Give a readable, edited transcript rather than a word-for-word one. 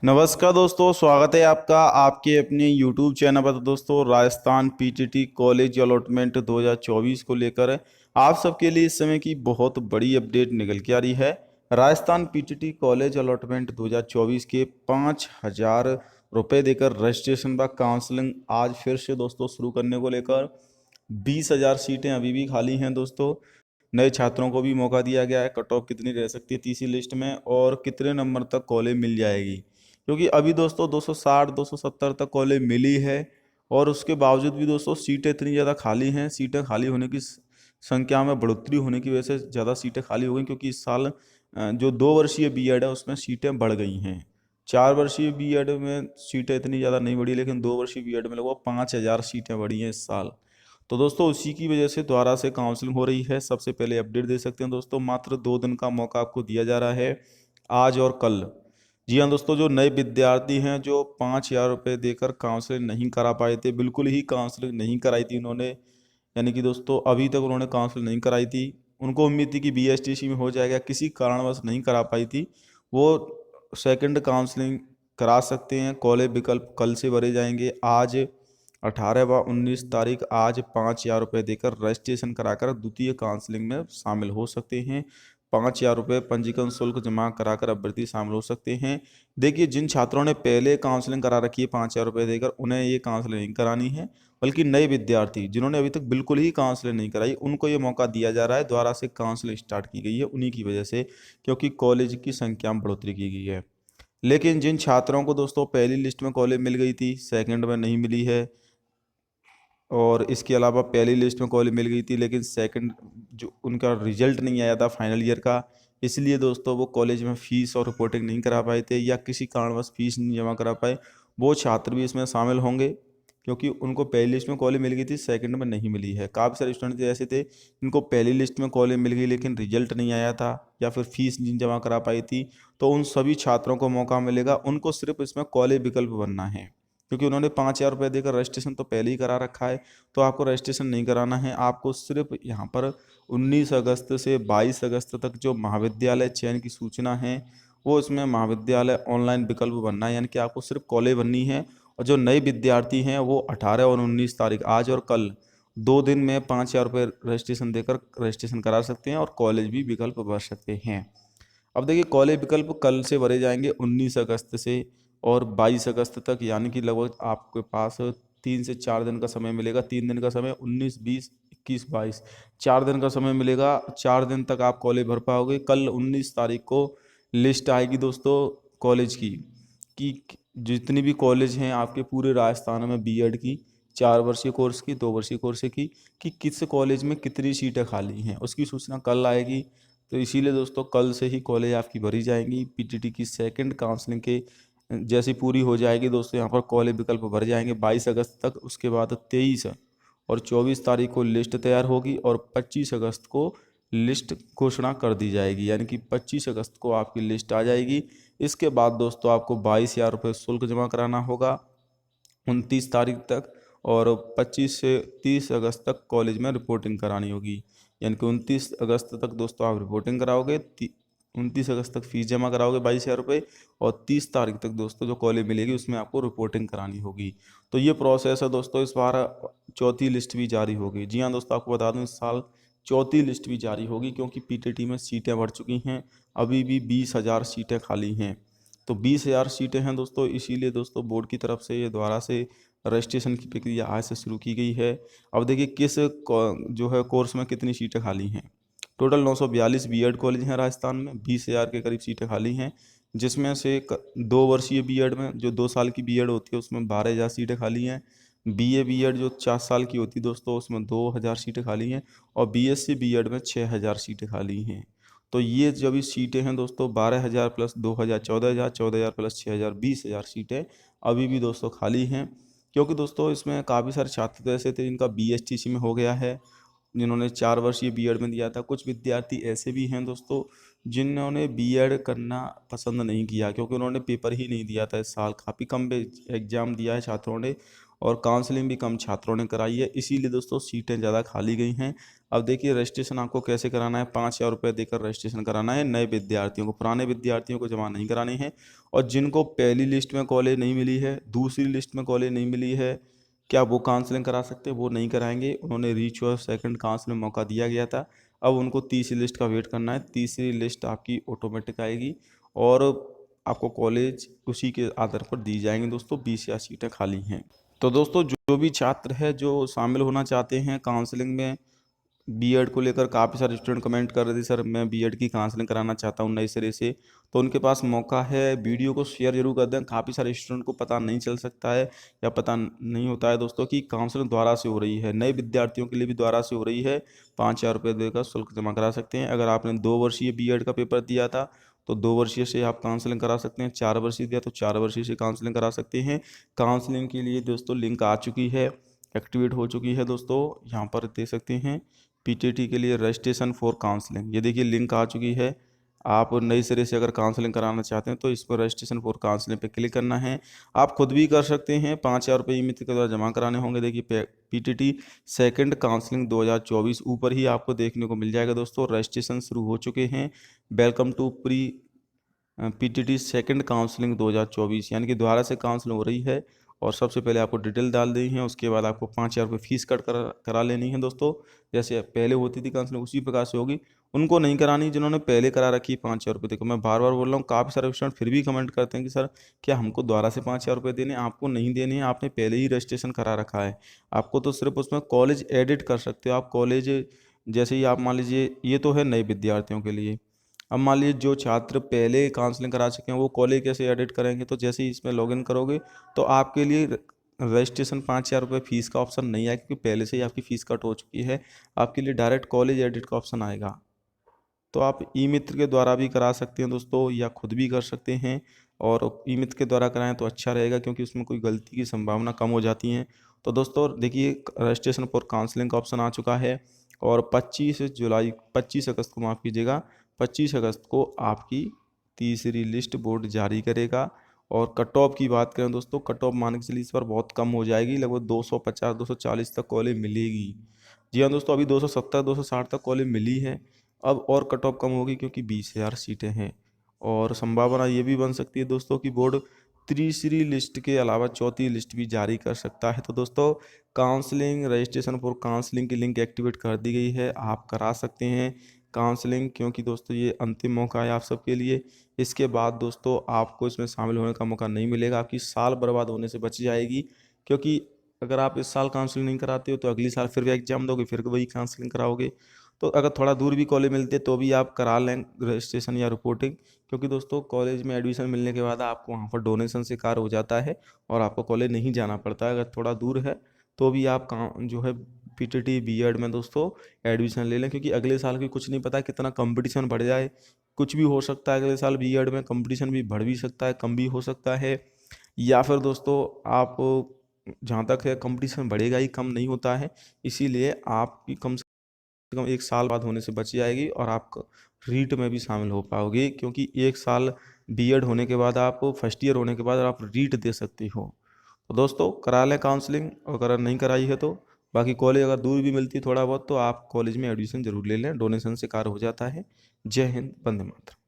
नमस्कार दोस्तों, स्वागत है आपका आपके अपने YouTube चैनल पर। तो दोस्तों, राजस्थान पीटीटी कॉलेज अलॉटमेंट 2024 को लेकर आप सबके लिए इस समय की बहुत बड़ी अपडेट निकल के आ रही है। राजस्थान पीटीटी कॉलेज अलॉटमेंट 2024 के 5,000 रुपये देकर रजिस्ट्रेशन व काउंसलिंग आज फिर से दोस्तों शुरू करने को लेकर 20,000 सीटें अभी भी खाली हैं दोस्तों। नए छात्रों को भी मौका दिया गया है। कट ऑफ कितनी रह सकती है तीसरी लिस्ट में और कितने नंबर तक कॉलेज मिल जाएगी, क्योंकि अभी दोस्तों 260 270 तक कॉलेज मिली है। और उसके बावजूद भी दोस्तों सीटें इतनी ज़्यादा खाली हैं। सीटें खाली होने की संख्या में बढ़ोतरी होने की वजह से ज़्यादा सीटें खाली हो गई, क्योंकि इस साल जो 2 वर्षीय बीएड है उसमें सीटें बढ़ गई हैं। 4 वर्षीय बीएड में सीटें इतनी ज़्यादा नहीं बढ़ी, लेकिन 2 वर्षीय बीएड में लगभग 5,000 सीटें बढ़ी हैं इस साल। तो दोस्तों उसी की वजह से दोबारा से काउंसलिंग हो रही है। सबसे पहले अपडेट दे सकते हैं दोस्तों, मात्र 2 दिन का मौका आपको दिया जा रहा है, आज और कल। जी हाँ दोस्तों, जो नए विद्यार्थी हैं जो 5,000 रुपये देकर काउंसलिंग नहीं करा पाए थे, बिल्कुल ही काउंसलिंग नहीं कराई थी उन्होंने, यानी कि दोस्तों अभी तक उन्होंने काउंसलिंग नहीं कराई थी। उनको उम्मीद थी कि बीएसटीसी में हो जाएगा, किसी कारणवश नहीं करा पाई थी वो। सेकंड काउंसलिंग करा सकते हैं। कॉलेज विकल्प कल से भरे जाएंगे। आज 18 व 19 तारीख आज 5,000 रुपये देकर रजिस्ट्रेशन कराकर द्वितीय काउंसलिंग में शामिल हो सकते हैं। 5,000 रुपये पंजीकरण शुल्क जमा कराकर अभ्यर्थी शामिल हो सकते हैं। देखिए, जिन छात्रों ने पहले काउंसलिंग करा रखी है 5,000 रुपये देकर, उन्हें ये काउंसलिंग नहीं करानी है, बल्कि नए विद्यार्थी जिन्होंने अभी तक बिल्कुल ही काउंसलिंग नहीं कराई उनको ये मौका दिया जा रहा है। दोबारा से काउंसलिंग स्टार्ट की गई है उन्हीं की वजह से, क्योंकि कॉलेज की संख्या में बढ़ोतरी की गई है। लेकिन जिन छात्रों को दोस्तों पहली लिस्ट में कॉलेज मिल गई थी, सेकंड में नहीं मिली है, और इसके अलावा पहली लिस्ट में कॉलेज मिल गई थी लेकिन सेकंड जो उनका रिजल्ट नहीं आया था फाइनल ईयर का, इसलिए दोस्तों वो कॉलेज में फ़ीस और रिपोर्टिंग नहीं करा पाए थे, या किसी कारणवश फ़ीस नहीं जमा करा पाए, वो छात्र भी इसमें शामिल होंगे, क्योंकि उनको पहली लिस्ट में कॉलेज मिल गई थी, सेकंड में नहीं मिली है। काफ़ी सारे स्टूडेंट ऐसे थे जिनको पहली लिस्ट में कॉलेज मिल गई लेकिन रिजल्ट नहीं आया था, या फिर फीस नहीं जमा करा पाई थी। तो उन सभी छात्रों को मौका मिलेगा, उनको सिर्फ इसमें कॉलेज विकल्प बनना है, क्योंकि उन्होंने 5,000 रुपये देकर रजिस्ट्रेशन तो पहले ही करा रखा है। तो आपको रजिस्ट्रेशन नहीं कराना है। आपको सिर्फ यहाँ पर 19 अगस्त से 22 अगस्त तक जो महाविद्यालय चयन की सूचना है, वो इसमें महाविद्यालय ऑनलाइन विकल्प बनना है, यानी कि आपको सिर्फ कॉलेज बननी है। और जो नए विद्यार्थी हैं वो 18 और 19 तारीख आज और कल 2 दिन में 5,000 रुपये रजिस्ट्रेशन देकर रजिस्ट्रेशन करा सकते हैं और कॉलेज भी विकल्प भर सकते हैं। अब देखिए, कॉलेज विकल्प कल से भरे जाएंगे 19 अगस्त से और 22 अगस्त तक, यानी कि लगभग आपके पास 3 से 4 दिन का समय मिलेगा। 3 दिन का समय 19 20 21 22, 4 दिन का समय मिलेगा। 4 दिन तक आप कॉलेज भर पाओगे। कल 19 तारीख को लिस्ट आएगी दोस्तों कॉलेज की, कि जितनी भी कॉलेज हैं आपके पूरे राजस्थान में बीएड की, 4 वर्षीय कोर्स की, 2 वर्षीय कोर्स की, कि किस कॉलेज में कितनी सीटें खाली हैं, उसकी सूचना कल आएगी। तो इसीलिए दोस्तों कल से ही कॉलेज आपकी भरी जाएंगी। पीटीटी की सेकंड काउंसलिंग के जैसी पूरी हो जाएगी दोस्तों, यहाँ पर कॉलेज विकल्प भर जाएंगे 22 अगस्त तक। उसके बाद 23 और 24 तारीख को लिस्ट तैयार होगी और 25 अगस्त को लिस्ट घोषणा कर दी जाएगी, यानी कि 25 अगस्त को आपकी लिस्ट आ जाएगी। इसके बाद दोस्तों आपको 22,000 रुपये शुल्क जमा कराना होगा 29 तारीख तक, और 25 से 30 अगस्त तक कॉलेज में रिपोर्टिंग करानी होगी, यानी कि 29 अगस्त तक दोस्तों आप रिपोर्टिंग कराओगे, 29 अगस्त तक फीस जमा कराओगे 22,000 रुपये, और 30 तारीख तक दोस्तों जो कॉलेज मिलेगी उसमें आपको रिपोर्टिंग करानी होगी। तो ये प्रोसेस है दोस्तों। इस बार चौथी लिस्ट भी जारी होगी। जी हाँ दोस्तों, आपको बता दूं इस साल चौथी लिस्ट भी जारी होगी, क्योंकि पीटीटी में सीटें बढ़ चुकी हैं। अभी भी 20,000 सीटें खाली हैं। तो 20,000 सीटें हैं दोस्तों, इसीलिए दोस्तों बोर्ड की तरफ से ये दोबारा से रजिस्ट्रेशन की प्रक्रिया आज से शुरू की गई है। अब देखिए किस जो है कोर्स में कितनी सीटें खाली हैं। टोटल 942 बीएड कॉलेज हैं राजस्थान में, 20,000 के करीब सीटें खाली हैं, जिसमें से 2 वर्षीय बीएड में जो 2 साल की बीएड होती है उसमें 12,000 सीटें खाली हैं। बीए बीएड जो 4 साल की होती है दोस्तों उसमें 2,000 सीटें खाली हैं, और बीएससी बीएड में 6,000 सीटें खाली हैं। तो ये जो भी सीटें हैं दोस्तों 12,000 प्लस 2,000 14,000, 14,000 प्लस 6,000 20,000 सीटें अभी भी दोस्तों खाली हैं। क्योंकि दोस्तों इसमें काफ़ी सारे छात्र तो ऐसे थे जिनका बीएसटीसी में हो गया है, जिन्होंने 4 वर्षीय बीएड में दिया था। कुछ विद्यार्थी ऐसे भी हैं दोस्तों जिन्होंने बीएड करना पसंद नहीं किया, क्योंकि उन्होंने पेपर ही नहीं दिया था इस साल। काफ़ी कम एग्जाम दिया है छात्रों ने, और काउंसलिंग भी कम छात्रों ने कराई है, इसीलिए दोस्तों सीटें ज़्यादा खाली गई हैं। अब देखिए रजिस्ट्रेशन आपको कैसे कराना है, 5,000 रुपये देकर रजिस्ट्रेशन कराना है नए विद्यार्थियों को, पुराने विद्यार्थियों को जमा नहीं कराने हैं। और जिनको पहली लिस्ट में कॉलेज नहीं मिली है, दूसरी लिस्ट में कॉलेज नहीं मिली है, क्या वो काउंसलिंग करा सकते हैं? वो नहीं कराएंगे, उन्होंने रीचॉइस सेकंड काउंसलिंग में मौका दिया गया था। अब उनको तीसरी लिस्ट का वेट करना है, तीसरी लिस्ट आपकी ऑटोमेटिक आएगी और आपको कॉलेज उसी के आधार पर दी जाएंगी दोस्तों, 20 या सीटें खाली हैं। तो दोस्तों जो भी छात्र है जो शामिल होना चाहते हैं काउंसलिंग में, बीएड को लेकर काफ़ी सारे स्टूडेंट कमेंट कर रहे थे सर मैं बीएड की काउंसलिंग कराना चाहता हूँ नए सिरे से, तो उनके पास मौका है। वीडियो को शेयर जरूर कर दें, काफ़ी सारे स्टूडेंट को पता नहीं चल सकता है या पता नहीं होता है दोस्तों कि काउंसलिंग द्वारा से हो रही है, नए विद्यार्थियों के लिए भी द्वारा से हो रही है। 5,000 रुपये देकर शुल्क जमा करा सकते हैं। अगर आपने 2 वर्षीय बीएड का पेपर दिया था तो 2 वर्षीय से आप काउंसलिंग करा सकते हैं, 4 वर्षीय दिया तो 4 वर्षीय से काउंसलिंग करा सकते हैं। काउंसलिंग के लिए दोस्तों लिंक आ चुकी है, एक्टिवेट हो चुकी है दोस्तों, यहाँ पर देख सकते हैं पीटीटी के लिए रजिस्ट्रेशन फॉर काउंसलिंग, ये देखिए लिंक आ चुकी है। आप नई सिरे से अगर काउंसलिंग कराना चाहते हैं तो इस पर रजिस्ट्रेशन फॉर काउंसलिंग पे क्लिक करना है। आप खुद भी कर सकते हैं, 5,000 रुपये ई मित्र के द्वारा जमा कराने होंगे। देखिए पीटीटी सेकंड काउंसलिंग 2024 ऊपर ही आपको देखने को मिल जाएगा दोस्तों, रजिस्ट्रेशन शुरू हो चुके हैं। Welcome to pre PTT second counselling 2024, यानी कि दोबारा से काउंसलिंग हो रही है। और सबसे पहले आपको डिटेल डाल देनी है, उसके बाद आपको 5,000 रुपये फीस कट करा लेनी है दोस्तों। जैसे पहले होती थी काउंसलिंग उसी प्रकार से होगी, उनको नहीं करानी जिन्होंने पहले करा रखी 5,000 रुपये। देखो मैं बार बार बोल रहा हूँ, काफ़ी सारे स्टूडेंट फिर भी कमेंट करते हैं कि सर क्या हमको दोबारा से 5,000 रुपये देने? आपको नहीं देने हैं, आपने पहले ही रजिस्ट्रेशन करा रखा है। आपको तो सिर्फ उसमें कॉलेज एडिट कर सकते हो आप, कॉलेज जैसे ही आप मान लीजिए, ये तो है नए विद्यार्थियों के लिए। अब मान लीजिए जो छात्र पहले काउंसलिंग करा चुके हैं वो कॉलेज कैसे एडिट करेंगे? तो जैसे ही इसमें लॉगिन करोगे तो आपके लिए रजिस्ट्रेशन 5,000 रुपये फीस का ऑप्शन नहीं आएगा, क्योंकि पहले से ही आपकी फ़ीस कट हो चुकी है। आपके लिए डायरेक्ट कॉलेज एडिट का ऑप्शन आएगा। तो आप ई मित्र के द्वारा भी करा सकते हैं दोस्तों, या खुद भी कर सकते हैं। और ई मित्र के द्वारा कराएं तो अच्छा रहेगा, क्योंकि उसमें कोई गलती की संभावना कम हो जाती है। तो दोस्तों देखिए रजिस्ट्रेशन फॉर काउंसलिंग का ऑप्शन आ चुका है और 25 अगस्त को, माफ़ कीजिएगा, 25 अगस्त को आपकी तीसरी लिस्ट बोर्ड जारी करेगा। और कट ऑफ की बात करें दोस्तों, कट ऑफ मान के चलिए इस बार बहुत कम हो जाएगी, लगभग 250-240 तक कॉलेज मिलेगी। जी हाँ दोस्तों, अभी 270-260 तक कॉलेज मिली है, अब और कट ऑफ कम होगी क्योंकि 20,000 सीटें हैं। और संभावना ये भी बन सकती है दोस्तों कि बोर्ड तीसरी लिस्ट के अलावा चौथी लिस्ट भी जारी कर सकता है। तो दोस्तों काउंसलिंग, रजिस्ट्रेशन फॉर काउंसलिंग की लिंक एक्टिवेट कर दी गई है, आप करा सकते हैं काउंसलिंग, क्योंकि दोस्तों ये अंतिम मौका है आप सबके लिए। इसके बाद दोस्तों आपको इसमें शामिल होने का मौका नहीं मिलेगा, आपकी साल बर्बाद होने से बच जाएगी। क्योंकि अगर आप इस साल काउंसलिंग नहीं कराते हो तो अगली साल फिर भी एग्जाम दोगे, फिर वही काउंसलिंग कराओगे। तो अगर थोड़ा दूर भी कॉलेज मिलते तो भी आप करा लें रजिस्ट्रेशन या रिपोर्टिंग, क्योंकि दोस्तों कॉलेज में एडमिशन मिलने के बाद आपको वहाँ पर डोनेशन से कार्य हो जाता है और आपको कॉलेज नहीं जाना पड़ता है। अगर थोड़ा दूर है तो भी आप जो है पीटीटी बीएड में दोस्तों एडमिशन ले लें, क्योंकि अगले साल की कुछ नहीं पता कितना कंपटीशन बढ़ जाए, कुछ भी हो सकता है। अगले साल बीएड में कंपटीशन भी बढ़ भी सकता है, कम भी हो सकता है। या फिर दोस्तों आप, जहाँ तक है कंपटीशन बढ़ेगा ही, कम नहीं होता है। इसीलिए आपकी कम से कम 1 साल बाद होने से बच जाएगी और आप रीट में भी शामिल हो पाओगे, क्योंकि 1 साल बीएड होने के बाद आप, फर्स्ट ईयर होने के बाद आप रीट दे सकते हो। तो दोस्तों करा लें काउंसलिंग, अगर नहीं कराई है तो। बाकी कॉलेज अगर दूर भी मिलती है थोड़ा बहुत तो आप कॉलेज में एडमिशन जरूर ले लें, डोनेशन से कार्य हो जाता है। जय हिंद, वंदे मातरम।